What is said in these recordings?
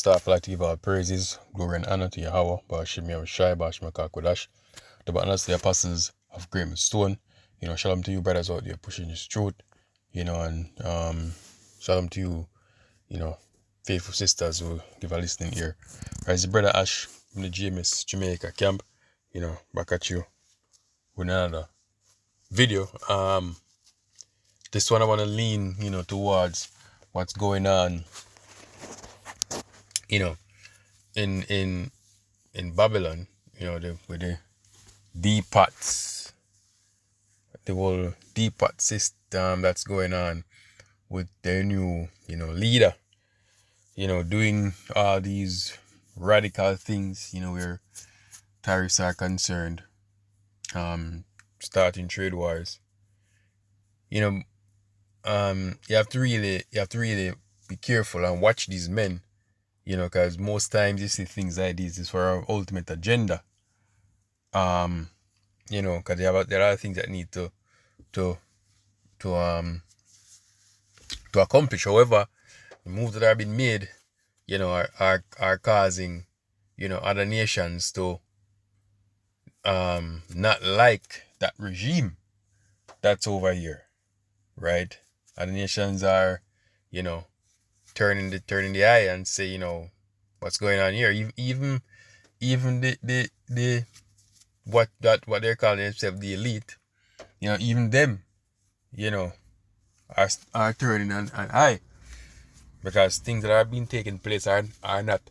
Start like to give all praises, glory and honor to Yahweh, Bashim Yahushai, Bashim Kodash, the honors to the apostles of Great Stone. Shalom to you brothers out there pushing this truth, and shalom to you, faithful sisters who give a listening ear. Right, it's brother Ash from the GMS Jamaica camp, back at you with another video. This one I want to lean, towards what's going on, in Babylon, with the depots, the whole depot system that's going on with their new, leader, doing all these radical things, where tariffs are concerned, starting trade wars. You have to really be careful and watch these men, because most times you see things like this is for our ultimate agenda. Because there are things that need to accomplish. However, the moves that are being made, are causing, other nations to not like that regime that's over here, right? Other nations are, turning the eye and say, what's going on here. Even the what they're calling themselves the elite, even them, are turning an eye, because things that are being taking place are not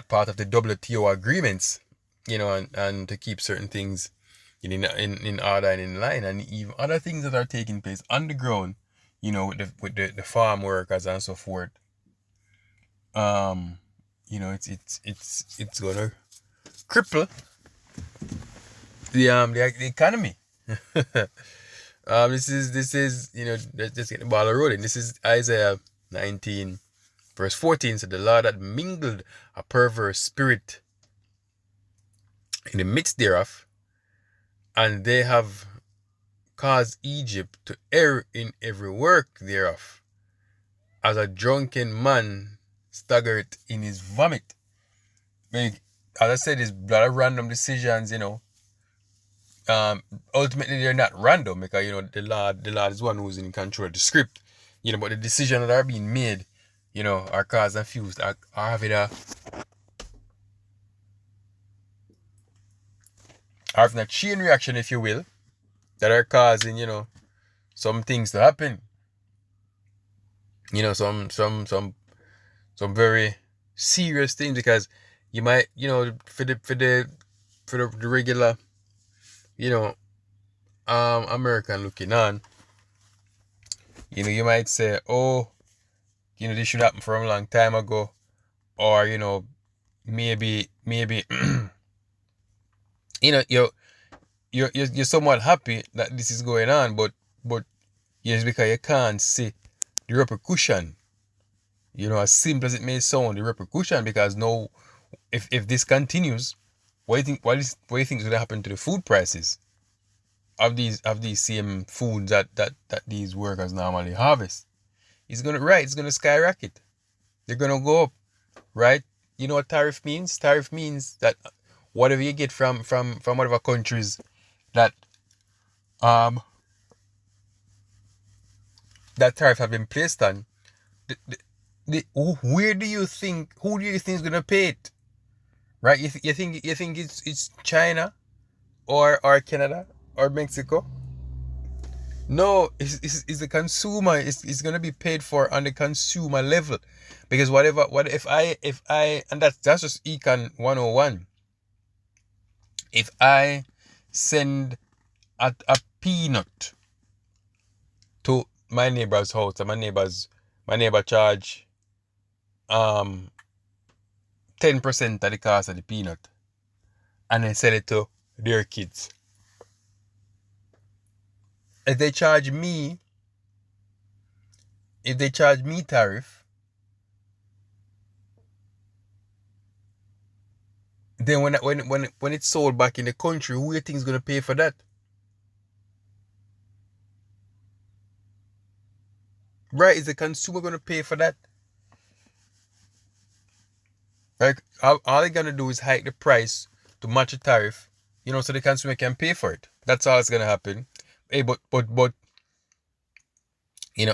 part of the WTO agreements, and to keep certain things in order and in line, and even other things that are taking place on the ground, with the farm workers and so forth. It's gonna cripple the economy. This is let's just get the ball rolling. This is Isaiah 19 verse 14. So the Lord had mingled a perverse spirit in the midst thereof, and they have caused Egypt to err in every work thereof, as a drunken man staggereth in his vomit. As I said, it's a lot of random decisions, ultimately they're not random, because the Lord is one who's in control of the script, but the decisions that are being made, are causing fused, are having a chain reaction, if you will, that are causing, some things to happen. Some very serious things, because you might, for the regular, American looking on, you might say, oh, this should happen from a long time ago, or maybe you're somewhat happy that this is going on, but yes, because you can't see the repercussion, as simple as it may sound, the repercussion, because no, if this continues, what do you think is going to happen to the food prices of these same foods that these workers normally harvest? It's gonna skyrocket. They're gonna go up, right? You know what tariff means? Tariff means that whatever you get from whatever countries that that tariff have been placed on, who do you think is gonna pay it? Right? You think it's China or Canada or Mexico? No, it's the consumer. It's gonna be paid for on the consumer level, because what if I and that's just Econ 101. If I send a peanut to my neighbor's house, and my neighbor charge 10% of the cost of the peanut, and then sell it to their kids. If they charge me tariff, then when it's sold back in the country, who do you think is gonna pay for that? Right? Is the consumer going to pay for that? Like, all they're going to do is hike the price to match a tariff, so the consumer can pay for it. That's all that's going to happen. Hey, but,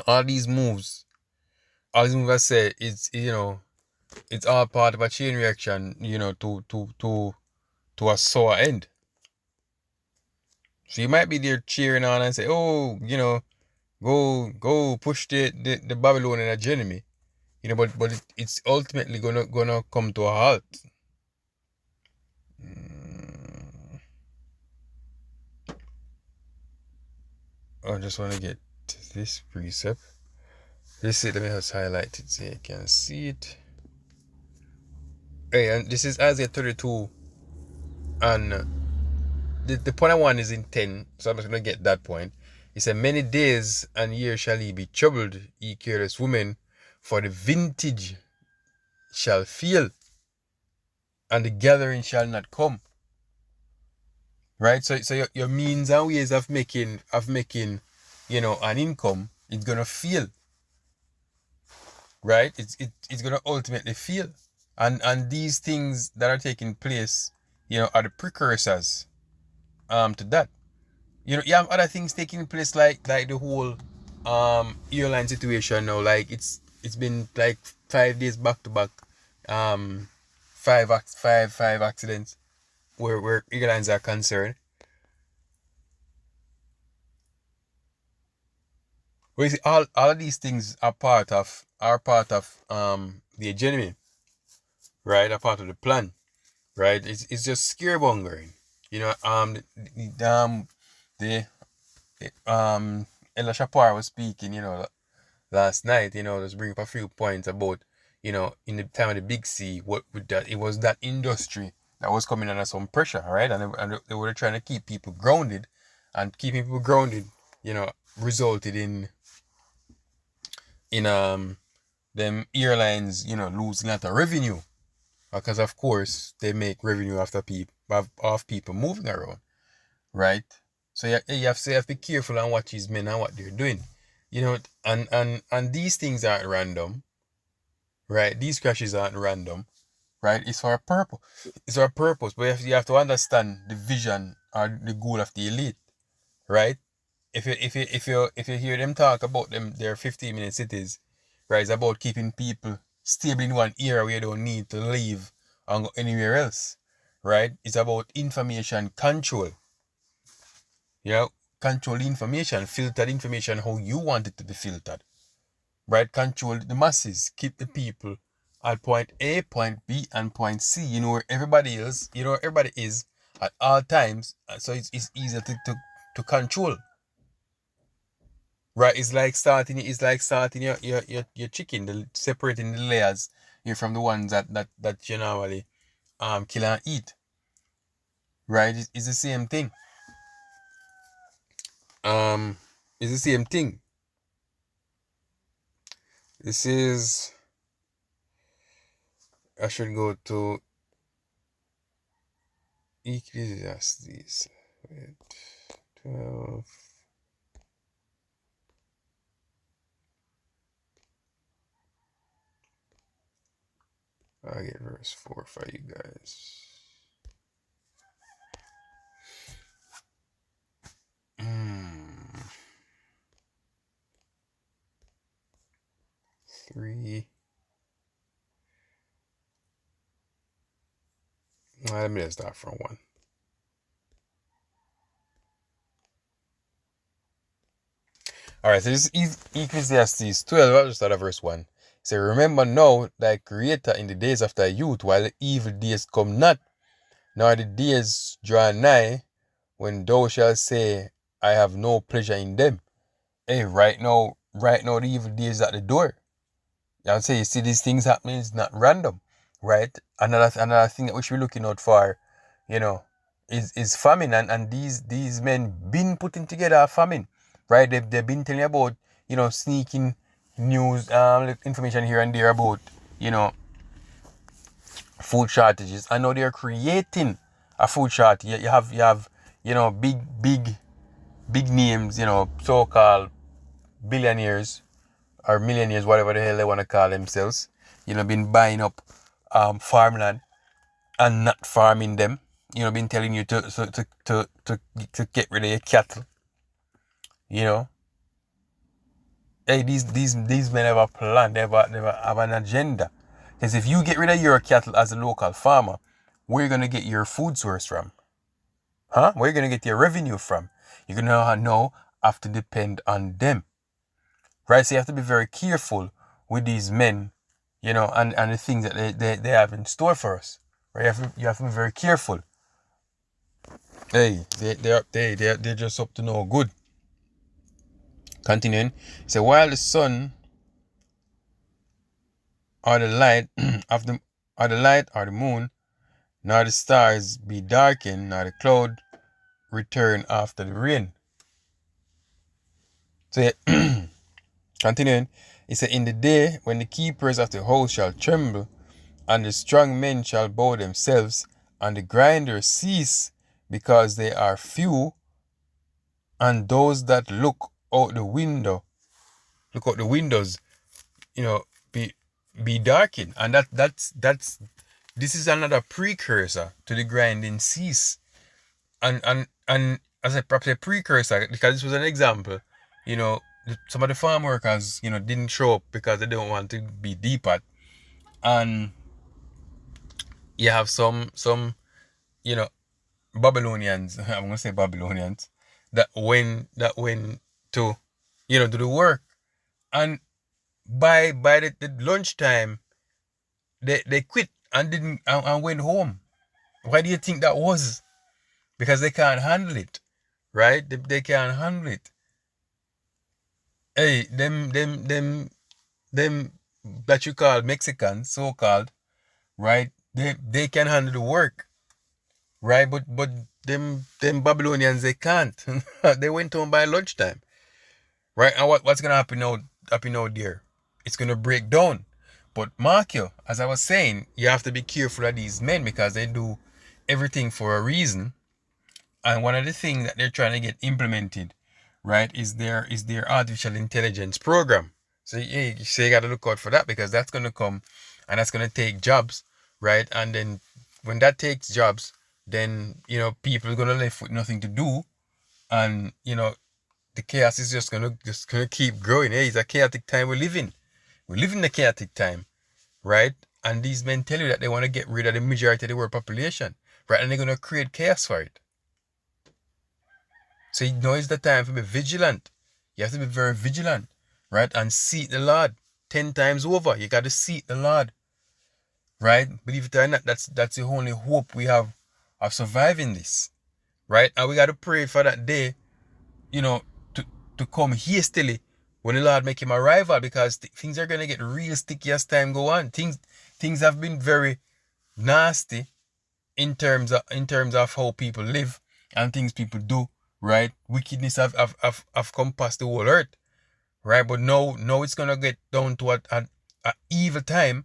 all these moves I said, it's all part of a chain reaction, to a sore end. So you might be there cheering on and say, oh, go push the Babylonian agenda, but it's ultimately gonna come to a halt. I just want to get to this precept. Let me just highlight it so you can see it. Hey, and this is Isaiah 32, and the point I want is in 10, so I'm just gonna get that point. He said, many days and years shall ye be troubled, ye careless women, for the vintage shall fail, and the gathering shall not come. Right? So your means and ways of making an income is gonna fail. Right? It's gonna ultimately fail. And these things that are taking place, are the precursors to that. You have other things taking place like the whole airline situation now. Like it's been like 5 days back to back, five accidents where airlines are concerned. Well, you see, all of these things are part of the agenda, right? Are part of the plan, right? It's just scaremongering, Ella Shapar was speaking, last night, just bring up a few points about, in the time of the Big C, what with that, it was that industry that was coming under some pressure, right? And they were trying to keep people grounded, and keeping people grounded, resulted in them airlines, losing a lot of revenue, because of course they make revenue after off people moving around, right? So you have to be careful and watch these men and what they're doing, and these things aren't random, right? These crashes aren't random, right? It's for a purpose. It's for a purpose, but you have to understand the vision or the goal of the elite, right? If you hear them talk about their 15-minute cities, right? It's about keeping people stable in one area where you don't need to leave and go anywhere else, right? It's about information control. Control information, filter information how you want it to be filtered, right? Control the masses, keep the people at point A, point B, and point C. Where everybody is, everybody is at all times, so it's easier to control. Right, it's like starting your chicken, separating the layers from the ones that you normally kill and eat. Right, it's the same thing. It's the same thing. This is, I should go to Ecclesiastes 12. I'll get verse 4 for you guys. Three. Let me just start from 1. Alright, so this is Ecclesiastes 12. I'll just start at verse 1. It says, remember now thy creator in the days of thy youth, while the evil days come not, nor the days draw nigh, when thou shalt say, I have no pleasure in them. Hey, right now the evil days at the door. I'll say, you see these things happening, it's not random, right? Another thing that we should be looking out for, is famine, and these men been putting together a famine, right? They've been telling about, sneaking news, information here and there about, food shortages. I know they're creating a food shortage. You have big names, so-called billionaires, or millionaires, whatever the hell they want to call themselves, been buying up farmland and not farming them. Been telling you to get rid of your cattle. Hey, these men have a plan. They have an agenda. Because if you get rid of your cattle as a local farmer, where are you gonna get your food source from? Huh? Where are you gonna get your revenue from? You're gonna now have to depend on them. Right? So you have to be very careful with these men, and the things that they have in store for us. Right? You have to be very careful. Hey, they're just up to no good. Continuing. So while the sun or the light or the moon, nor the stars be darkened, nor the cloud return after the rain. So continuing, it said, in the day when the keepers of the house shall tremble, and the strong men shall bow themselves, and the grinders cease, because they are few, and those that look out the windows, be darkened. And that's this is another precursor to the grinding cease. And as I perhaps a precursor, because this was an example, some of the farm workers, didn't show up because they don't want to be deeper. And you have some Babylonians, I'm gonna say Babylonians, that went to do the work. And by the lunchtime they quit and didn't and went home. Why do you think that was? Because they can't handle it. Right? They can't handle it. Hey, them that you call Mexicans, so called, right? They can handle the work. Right? But them Babylonians, they can't. They went home by lunchtime. Right? And what's gonna happen now there? It's gonna break down. But mark you, as I was saying, you have to be careful of these men because they do everything for a reason. And one of the things that they're trying to get implemented, right, is their artificial intelligence program. So you got to look out for that, because that's going to come and that's going to take jobs, right? And then when that takes jobs, then people are going to left with nothing to do, and the chaos is just gonna keep growing. Hey, it's a chaotic time we live in. We live in a chaotic time, right? And these men tell you that they want to get rid of the majority of the world population, right? And they're gonna create chaos for it. So it's the time to be vigilant. You have to be very vigilant, right? And seek the Lord 10 times over. You got to seek the Lord, right? Believe it or not, that's the only hope we have of surviving this, right? And we got to pray for that day, to come hastily when the Lord make him arrival, because things are going to get real sticky as time go on. Things have been very nasty in terms of how people live and things people do, right? Wickedness have come past the whole earth, right? But now it's going to get down to an evil time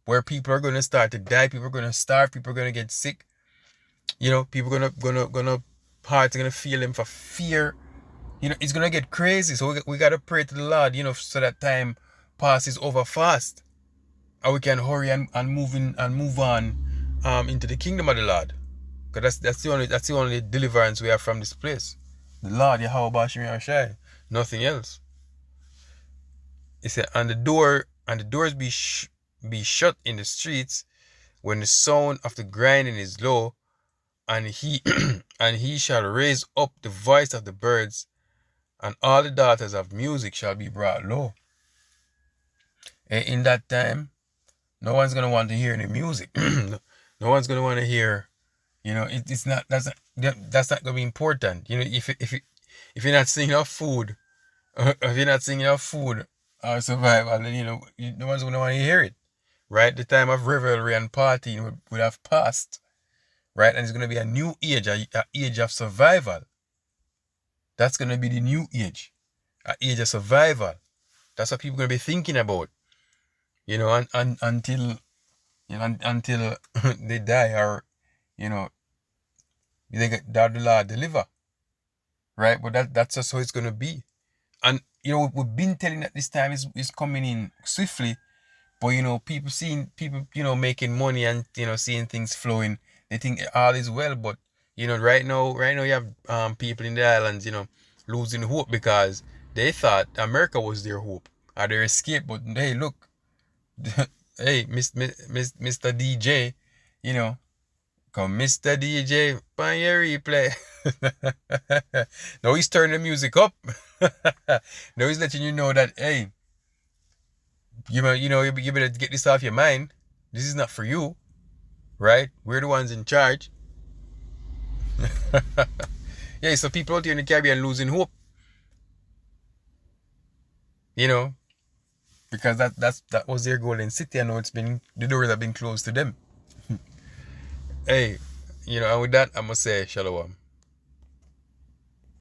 where people are going to start to die, people are going to starve, people are going to get sick, people are gonna hearts are going to feel them for fear. It's going to get crazy. So we got to pray to the Lord, so that time passes over fast. And we can hurry and move on into the kingdom of the Lord. Because that's the only deliverance we have from this place. The Lord, Yahweh Bashim Yahshai. Nothing else. He said, and the doors be shut in the streets when the sound of the grinding is low, and he and he shall raise up the voice of the birds, and all the daughters of music shall be brought low. And in that time, no one's gonna want to hear any music. No one's gonna want to hear, that's not gonna be important. If you're not seeing enough food, if you're not seeing enough food or survival, then no one's gonna want to hear it, right? The time of revelry and partying would have passed, right? And it's gonna be a new age, an age of survival. That's going to be the new age, an age of survival. That's what people are going to be thinking about, until they die, or, they get the Lord deliver, right? But that's just how it's going to be. And we've been telling that this time is coming in swiftly, but people seeing people, making money and seeing things flowing, they think all is well. But right now you have people in the islands, losing hope because they thought America was their hope or their escape. But hey, look, hey, Mr. DJ, you know, come Mr. DJ, find your replay. Now he's turning the music up. Now he's letting you know that, hey, you better get this off your mind. This is not for you, right? We're the ones in charge. Yeah, so people out here in the Caribbean losing hope, you know, because that was their golden city. I know the doors have been closed to them. Hey, and with that, I'm gonna say shalom.